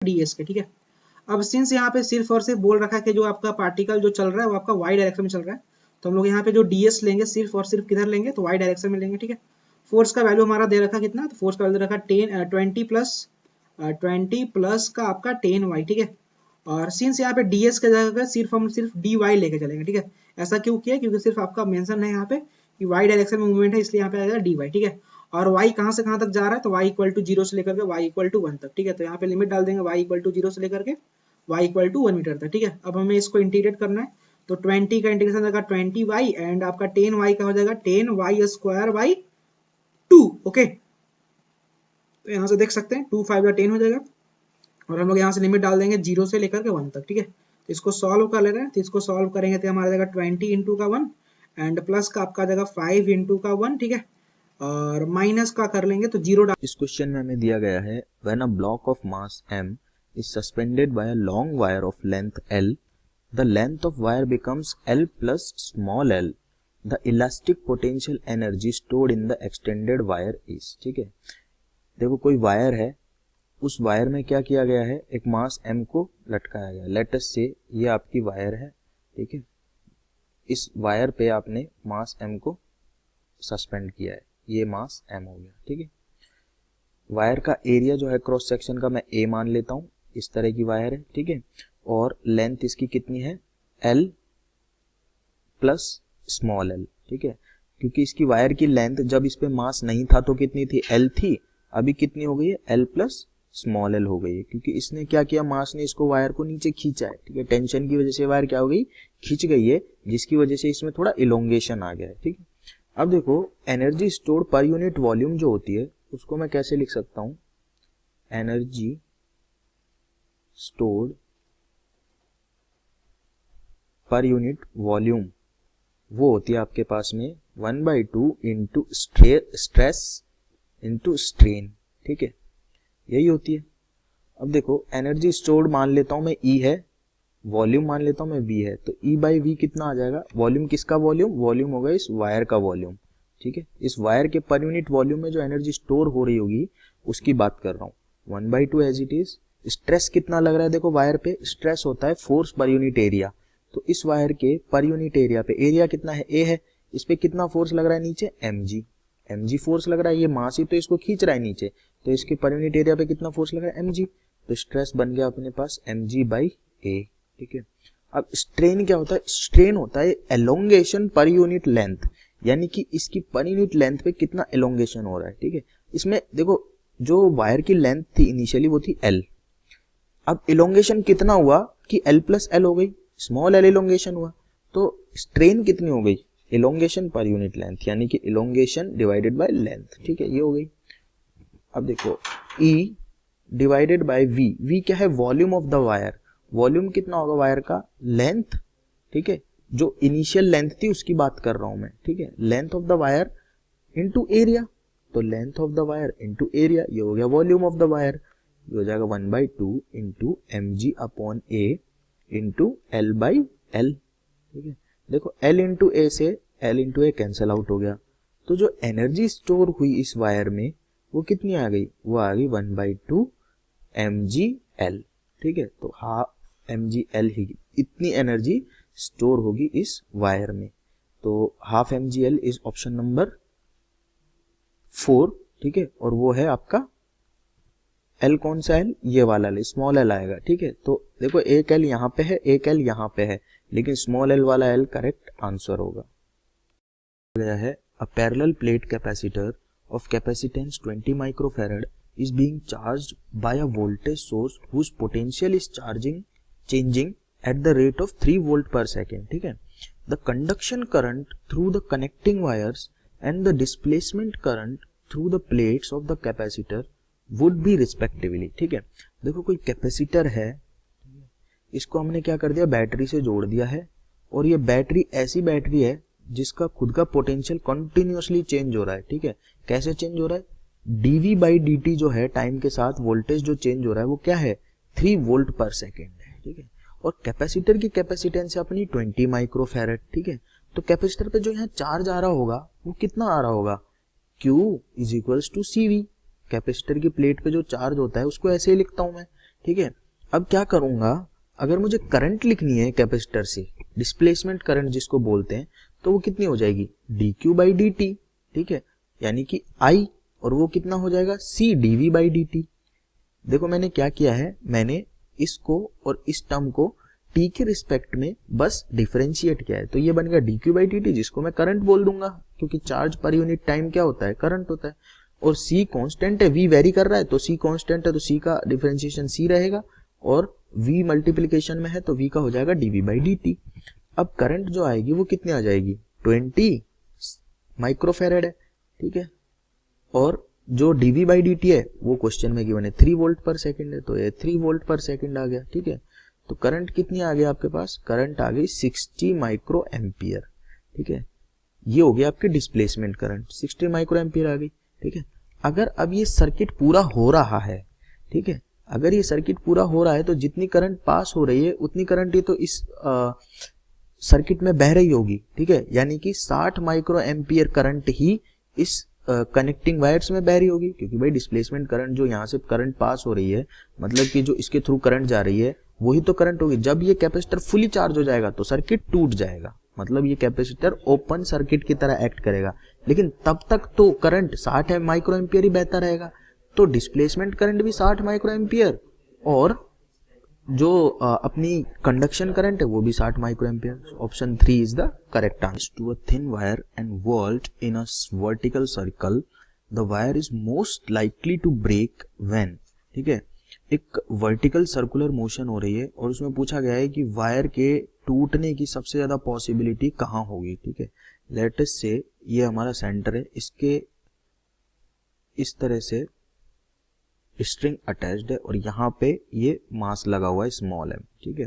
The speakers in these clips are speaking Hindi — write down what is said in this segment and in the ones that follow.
ds के, ठीक है। अब सिंस यहाँ पे सिर्फ और सिर्फ बोल रखा है कि जो आपका पार्टिकल जो चल रहा है वो आपका y डायरेक्शन में चल रहा है, तो हम लोग यहाँ पे जो ds लेंगे सिर्फ और सिर्फ किधर लेंगे, तो y डायरेक्शन में लेंगे, ठीक है। फोर्स का वैल्यू हमारा दे रखा कितना, तो फोर्स का वैल्यू दे रखा 20 प्लस का आपका 10y, ठीक है। और सिंस यहाँ पे ds के जगह सिर्फ हम सिर्फ dy लेके चलेंगे, ठीक है। ऐसा क्यों किया, क्योंकि सिर्फ आपका मेंशन है यहाँ पे कि y डायरेक्शन में मूवमेंट है, इसलिए यहाँ पे आएगा dy, ठीक है। और y कहाँ से कहाँ तक जा रहा है, तो y इक्वल टू 0 से लेकर के y इक्वल टू 1 तक, ठीक है। तो यहाँ पे लिमिट डाल देंगे y इक्वल टू 0 से लेकर के y इक्वल टू 1 मीटर तक, ठीक है। अब हमें इसको इंटीग्रेट करना है, तो 20 का इंटीग्रेशन जाएगा 20y एंड आपका 10y का हो जाएगा 10y स्क्वायर बाई 2, ओके। तो यहाँ से देख सकते हैं 2 5 10 हो जाएगा, और हम लोग यहाँ से लिमिट डाल देंगे 0 से लेकर के 1 तक, ठीक है। तो इसको सॉल्व कर ले रहे हैं, तो इसको सॉल्व करेंगे तो हमारा जाएगा 20 इंटू का 1 एंड प्लस का आपका जाएगा 5 इंटू का 1, ठीक है। और माइनस का कर लेंगे तो 0 डाल। इस क्वेश्चन में हमें दिया गया है when a block of mass m is suspended by a long wire of length L, the length of wire becomes L plus small l. The elastic potential energy stored in the extended wire is, ठीक है। देखो कोई वायर है, उस वायर में क्या किया गया है, एक मास m को लटकाया गया। लेट अस से ये आपकी वायर है, ठीक है। इस वायर पे आपने मास m को सस्पेंड किया है, ये मास m हो गया, ठीक है। वायर का एरिया जो है क्रॉस सेक्शन का मैं a मान लेता हूं, इस तरह की वायर है, ठीक है। और लेंथ इसकी कितनी है, L प्लस स्मॉल l, ठीक है। क्योंकि इसकी वायर की लेंथ जब इस पे मास नहीं था तो कितनी थी, L थी, अभी कितनी हो गई है, L प्लस स्मॉल l हो गई है, क्योंकि इसने क्या किया, मास ने इसको वायर को नीचे खींचा है, ठीक है। टेंशन की वजह से वायर क्या हो गई, खींच गई है, जिसकी वजह से इसमें थोड़ा इलोंगेशन आ गया है, ठीक है। अब देखो energy stored per unit volume जो होती है उसको मैं कैसे लिख सकता हूं, energy stored per unit volume वो होती है आपके पास में 1/2 इंटू स्ट्रेस इंटू स्ट्रेन, ठीक है, यही होती है। अब देखो एनर्जी स्टोर्ड मान लेता हूं मैं E है, वॉल्यूम मान लेता हूं मैं V है, तो E बाई V कितना आ जाएगा, वॉल्यूम किसका वॉल्यूम, वॉल्यूम होगा इस वायर का वॉल्यूम, ठीक है। इस वायर के पर यूनिट वॉल्यूम में जो एनर्जी स्टोर हो रही होगी उसकी बात कर रहा हूं, 1/2 एज इट इज। स्ट्रेस कितना लग रहा है, देखो वायर पे स्ट्रेस होता है फोर्स पर यूनिट एरिया, तो इस वायर के पर यूनिट एरिया पे एरिया कितना है, A है, इस पे कितना फोर्स लग रहा है नीचे, mg फोर्स लग रहा है, ये मास ही तो इसको खींच रहा है नीचे, तो इसके पर यूनिट एरिया पे कितना फोर्स लग रहा है, mg, तो स्ट्रेस बन गया अपने पास mg बाई A, ठीक है। अब स्ट्रेन क्या होता है, स्ट्रेन होता है एलोंगेशन पर यूनिट लेंथ, यानी कि इसकी पर यूनिट लेंथ पे कितना एलोंगेशन हो रहा है, ठीक है। इसमें देखो जो वायर की लेंथ थी इनिशियली वो थी L, अब इलोंगेशन कितना हुआ कि L प्लस L हो गई, स्मॉल l इलोंगेशन हुआ, तो स्ट्रेन कितनी हो गई, इलोंगेशन पर यूनिट लेंथ, यानी कि इलोंगेशन डिवाइडेड बाय लेंथ, ठीक है, ये हो गई। अब देखो E डिवाइडेड बाय V क्या है, volume of the wire, volume कितना होगा वायर का, लेंथ, ठीक है, जो इनिशियल लेंथ थी उसकी बात कर रहा हूं मैं, ठीक है, length of the wire into area, तो length of the wire into area, ये हो गया वॉल्यूम ऑफ द वायर, ये हो जाएगा 1/2 into mg upon A into L by L, ठीक है। देखो L इंटू A से L into A cancel out हो गया, तो जो एनर्जी स्टोर हुई इस वायर में वो कितनी आ गई, वो आ गई 1/2 mg L, ठीक है। तो हाफ mg L ही इतनी एनर्जी स्टोर होगी इस वायर में, तो half mg L is option number 4, ठीक है। और वो है आपका L, कौन सा L, ये वाला L, स्मॉल L आएगा, ठीक है। तो देखो एक L यहाँ पे है, एक L यहाँ पे है, लेकिन स्मॉल L वाला L करेक्ट आंसर होगा। गया है a parallel plate capacitor of capacitance 20 microfarad is being charged by a voltage source whose potential is changing at the rate of 3 volt per second, ठीक है। The conduction current through the connecting wires and the displacement current through the plates of the capacitor would be respectively, ठीक है। देखो कोई कैपेसिटर है, इसको हमने क्या कर दिया, बैटरी से जोड़ दिया है, और ये बैटरी ऐसी बैटरी है जिसका खुद का पोटेंशियल कंटिन्यूअसली चेंज हो रहा है, ठीक है। कैसे चेंज हो रहा है, dv बाई dt जो है टाइम के साथ वोल्टेज जो चेंज हो रहा है वो क्या है, 3 वोल्ट पर सेकेंड है, ठीक है। और कैपेसिटर की कैपेसिटेंस है अपनी 20 माइक्रोफैरड, ठीक है। तो कैपेसिटर पे जो यहाँ चार्ज आ रहा होगा वो कितना आ रहा होगा, Q is equals to CV, capacitor की प्लेट पे जो चार्ज होता है उसको ऐसे ही लिखता हूं मैं, ठीक है। अब क्या करूंगा, अगर मुझे करंट लिखनी है कैपेसिटर से, डिस्प्लेसमेंट करंट जिसको बोलते हैं, तो वो कितनी हो जाएगी, dq बाई dt, ठीक है, यानी कि I, और वो कितना हो जाएगा, C dv बाई dt। देखो मैंने क्या किया है, मैंने इसको और इस टर्म को t के रिस्पेक्ट में बस डिफरेंशिएट किया है, तो ये बन गया dq बाई dt, जिसको मैं करंट बोल दूंगा, क्योंकि चार्ज पर यूनिट टाइम क्या होता है, करंट होता है। और c कांस्टेंट है, v वेरी कर रहा है, तो c कांस्टेंट है, तो c का डिफरेंशिएशन c रहेगा, और v मल्टीप्लिकेशन में है तो v का हो जाएगा dv बाई dt। अब करंट जो आएगी वो कितनी आ जाएगी, 20 माइक्रोफेरेड है, ठीक है, और जो dv बाई dt है वो क्वेश्चन में गिवन है 3 वोल्ट पर सेकंड है, तो ये 3 वोल्ट पर सेकंड आ गया, ठीक है। तो करंट कितनी आ गई आपके पास, करंट आ गई 60 माइक्रो एम्पियर, ठीक है, ये हो गया आपके डिस्प्लेसमेंट करंट, 60 माइक्रो एम्पियर आ गई, ठीक है। अगर अब ये सर्किट पूरा हो रहा है, ठीक है, अगर ये सर्किट पूरा हो रहा है तो जितनी करंट पास हो रही है उतनी करंट ही तो इस सर्किट में बह रही होगी, ठीक है, यानी कि 60 माइक्रो एम्पियर करंट ही इस कनेक्टिंग वायर्स में बह रही होगी, क्योंकि भाई डिस्प्लेसमेंट करंट जो यहाँ से करंट पास हो रही है, मतलब कि जो इसके थ्रू करंट जा रही है वही तो करंट होगी। जब ये कैपेसिटर फुली चार्ज हो जाएगा तो सर्किट टूट जाएगा, मतलब ये कैपेसिटर ओपन सर्किट की तरह एक्ट करेगा, लेकिन तब तक तो करंट 60 माइक्रो एम्पियर ही बहता रहेगा, तो डिस्प्लेसमेंट करंट भी 60 माइक्रो एम्पियर, और जो अपनी कंडक्शन करंट है वो भी 60 micro ampere. Option 3 is the correct answer. To a thin wire and whirled in a vertical circle, the wire is most likely to break when, ठीक है, एक वर्टिकल सर्कुलर मोशन हो रही है और उसमें पूछा गया है कि वायर के टूटने की सबसे ज्यादा पॉसिबिलिटी कहाँ होगी, ठीक है। लेट अस से ये हमारा सेंटर है, इसके इस तरह से स्ट्रिंग अटैच्ड है और यहाँ पे ये मास लगा हुआ है स्मॉल m, ठीक है।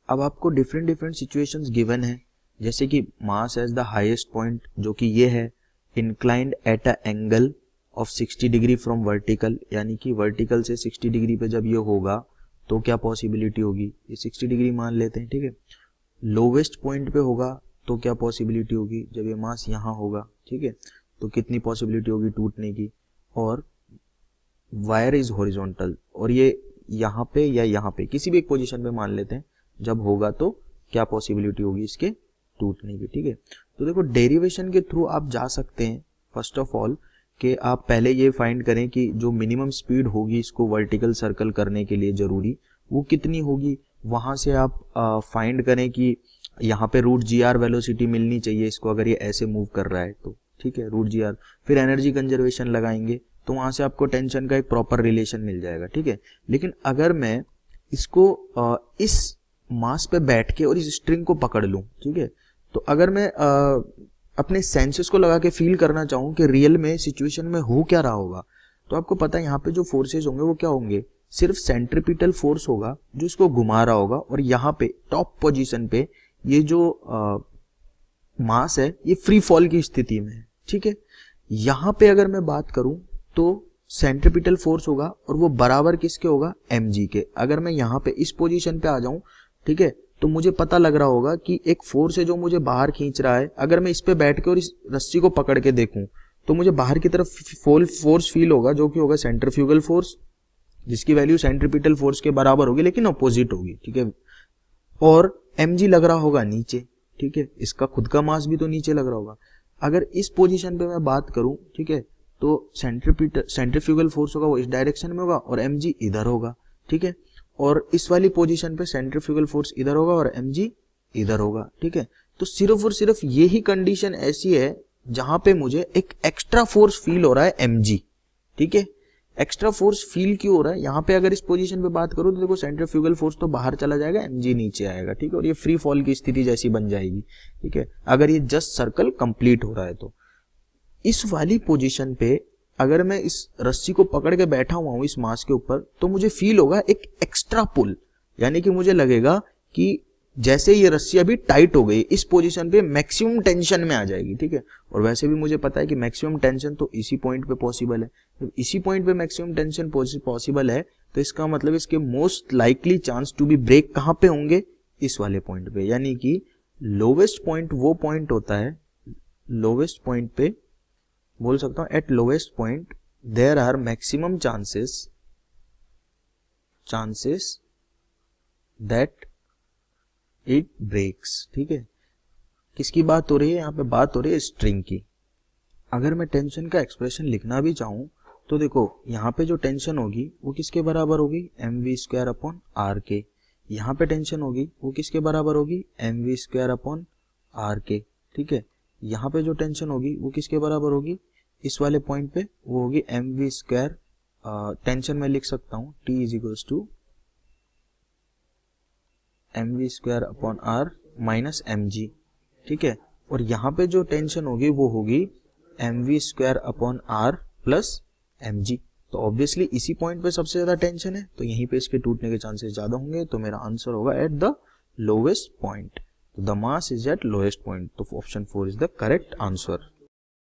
अब आपको डिफरेंट डिफरेंट सिचुएशंस गिवन है, जैसे कि mass as the highest point जो कि ये है, inclined at a angle of 60 degree from vertical, यानी कि वर्टिकल से 60 डिग्री पे जब ये होगा तो क्या पॉसिबिलिटी होगी, ये 60 डिग्री मान लेते हैं, ठीक है। लोवेस्ट पॉइंट पे होगा तो क्या पॉसिबिलिटी होगी, जब ये मास यहाँ होगा, ठीक है, तो कितनी पॉसिबिलिटी होगी टूटने की। और वायर इज हॉरिजॉन्टल, और ये यहाँ पे या यहाँ पे किसी भी एक पोजीशन पे मान लेते हैं, जब होगा तो क्या पॉसिबिलिटी होगी इसके टूटने की, ठीक है। तो देखो डेरिवेशन के थ्रू आप जा सकते हैं, फर्स्ट ऑफ ऑल कि आप पहले ये फाइंड करें कि जो मिनिमम स्पीड होगी इसको वर्टिकल सर्कल करने के लिए जरूरी, वो कितनी होगी, वहां से आप फाइंड करें कि यहाँ पे रूट जी आर वेलोसिटी मिलनी चाहिए इसको, अगर ये ऐसे मूव कर रहा है तो, ठीक है, रूट जी आर। फिर एनर्जी कंजर्वेशन लगाएंगे तो वहां से आपको टेंशन का एक प्रॉपर रिलेशन मिल जाएगा, ठीक है। लेकिन अगर मैं इसको इस मास पे बैठ के और इस स्ट्रिंग को पकड़ लूं, ठीक है, तो अगर मैं अपने सेंसेस को लगा के फील करना चाहूं कि रियल में सिचुएशन में हो क्या रहा होगा, तो आपको पता है यहाँ पे जो फोर्सेस होंगे वो क्या होंगे, सिर्फ सेंट्रीपिटल फोर्स होगा जो इसको घुमा रहा होगा, और यहाँ पे टॉप पोजीशन पे ये जो मास है ये फ्री फॉल की स्थिति में है, ठीक है। यहाँ पे अगर मैं बात करूं तो सेंट्रीपिटल फोर्स होगा और वो बराबर किसके होगा, mg के। अगर मैं यहाँ पे इस पोजीशन पे आ जाऊं, ठीक है, तो मुझे पता लग रहा होगा कि एक फोर्स है जो मुझे बाहर खींच रहा है, अगर मैं इस पे बैठ के और इस रस्सी को पकड़ के देखूं तो मुझे बाहर की तरफ फोर्स फील होगा, जो कि होगा सेंट्रीफ्यूगल फोर्स, जिसकी वैल्यू सेंट्रीपिटल फोर्स के बराबर होगी लेकिन अपोजिट होगी, ठीक है। और mg लग रहा होगा नीचे, ठीक है, इसका खुद का मास भी तो नीचे लग रहा होगा। अगर इस पोजीशन पे मैं बात करूं, ठीक है, तो सेंट्रीफ्यूगल फोर्स होगा वो इस डायरेक्शन में होगा और mg इधर होगा, ठीक है। और इस वाली पोजीशन पे सेंट्रीफ्यूगल फोर्स इधर होगा और mg इधर होगा, ठीक है। तो सिर्फ और सिर्फ ये ही कंडीशन ऐसी है जहां पे मुझे एक एक्स्ट्रा फोर्स फील हो रहा है mg, ठीक है। एक्स्ट्रा फोर्स फील क्यों हो रहा है, यहाँ पे अगर इस पोजीशन पे बात करूं तो देखो सेंट्रीफ्यूगल फोर्स तो बाहर चला जाएगा, mg नीचे आएगा, ठीक है, और ये फ्री फॉल की स्थिति जैसी बन जाएगी, ठीक है, अगर ये जस्ट सर्कल कंप्लीट हो रहा है तो। इस वाली पोजीशन पे अगर मैं इस रस्सी को पकड़ के बैठा हुआ हूं इस मास के ऊपर, तो मुझे फील होगा एक एक्स्ट्रा पुल, यानी कि मुझे लगेगा कि जैसे ये रस्सी अभी टाइट हो गई, इस पोजीशन पे मैक्सिमम टेंशन में आ जाएगी, ठीक है। और वैसे भी मुझे पता है कि मैक्सिमम टेंशन तो इसी पॉइंट पे पॉसिबल है, जब इसी पॉइंट पे मैक्सिमम टेंशन पॉसिबल है तो इसका मतलब इसके most likely chance to be break कहाँ पे होंगे, इस वाले पॉइंट पे। यानी कि लोवेस्ट पॉइंट वो पॉइंट होता है, लोवेस्ट पॉइंट पे बोल सकता हूं at lowest point there are maximum chances chances that it breaks. ठीक है, किसकी बात हो रही है यहाँ पे? बात हो रही है स्ट्रिंग की। अगर मैं टेंशन का एक्सप्रेशन लिखना भी चाहूं तो देखो यहाँ पे जो टेंशन होगी वो किसके बराबर होगी? mv² अपॉन आर के। यहाँ पे टेंशन होगी वो किसके बराबर होगी? mv² अपॉन आर के। ठीक है, यहाँ पे जो टेंशन होगी वो किसके बराबर होगी? इस वाले पॉइंट पे वो होगी mv²। टेंशन में लिख सकता हूँ t is equals to mv² upon r minus mg। ठीक है, और यहाँ पे जो टेंशन होगी वो होगी mv² upon r plus mg। तो ऑब्वियसली इसी पॉइंट पे सबसे ज्यादा टेंशन है, तो यहीं पे इसके टूटने के चांसेस ज्यादा होंगे। तो मेरा आंसर होगा at the lowest point. The mass is at lowest point. तो option 4 is the correct answer.